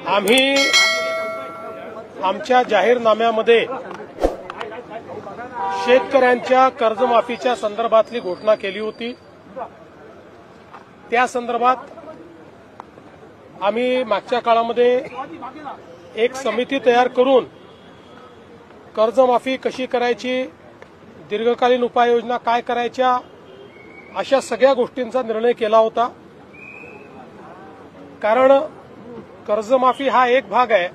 आम्ही आमच्या जाहीरनाम्यामध्ये शेतकऱ्यांच्या कर्जमाफीच्या संदर्भातली घोषणा केली होती। त्या संदर्भात आम्ही मागच्या काळामध्ये एक समिती तयार करून कर्जमाफी कशी करायची, दीर्घकालीन उपाययोजना काय करायच्या, अशा सगळ्या गोष्टींचा निर्णय केला होता। कारण कर्जमाफी हा एक भाग आहे,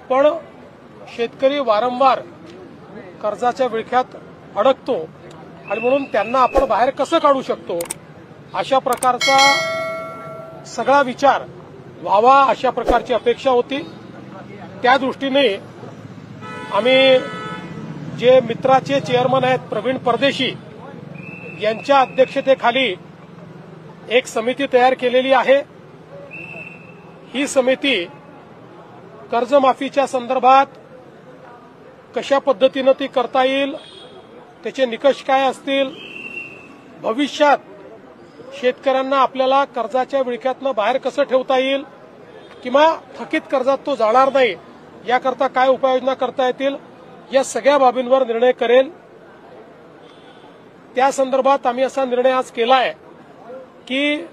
पण शेतकरी वारंवार कर्जाच्या विळख्यात अडकतो आणि म्हणून त्यांना आपण बाहेर कसं काढू शकतो अशा प्रकारचा सगळा विचार व्हावा अशा प्रकारची अपेक्षा होती। त्या दृष्टीने आम्ही जे मित्राचे चेअरमन आहेत प्रवीण परदेशी यांच्या अध्यक्षतेखाली एक समिती तयार केलेली आहे। ही समिती कर्जमाफीच्या संदर्भात कशा पद्धतीने ती करता येईल, त्याचे निकष काय असतील, भविष्यात शेतकऱ्यांना आपल्याला कर्जाच्या विळख्यातनं बाहेर कसं ठेवता येईल किंवा थकीत कर्जात तो जाणार नाही याकरता काय उपाययोजना करता येतील, या सगळ्या बाबींवर निर्णय करेल। त्या संदर्भात आम्ही असा निर्णय आज केला आहे की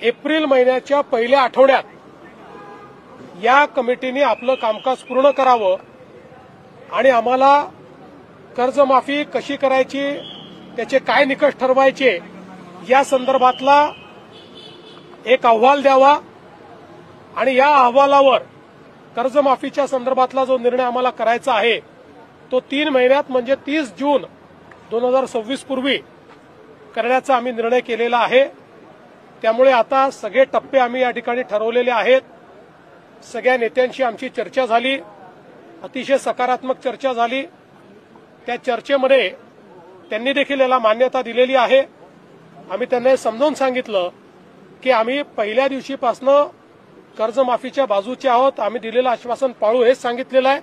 एप्रिल महिन्याच्या पहिल्या आठवड्यात या कमिटीने आपलं कामकाज पूर्ण करावं आणि आम्हाला कर्जमाफी कशी करायची, त्याचे काय निकष ठरवायचे या संदर्भातला एक अहवाल द्यावा आणि या अहवालावर कर्जमाफीच्या संदर्भातला जो निर्णय आम्हाला करायचा आहे तो 3 महिन्यात म्हणजे 30 जून 2026 पूर्वी करण्याचा आम्ही निर्णय केलेला आहे। त्यामुळे आता सगळे टप्पे आम्ही या ठिकाणी ठरवलेले आहेत। सगळ्या नेत्यांशी आमची चर्चा झाली, अतिशय सकारात्मक चर्चा झाली। त्या चर्चेमध्ये त्यांनी देखील याला मान्यता दिलेली आहे। आम्ही त्यांना समजावून सांगितलं की आम्ही पहिल्या दिवशीपासून कर्जमाफीच्या बाजूचे आहोत, आम्ही दिलेलं आश्वासन पाळू हेच सांगितलेलं आहे।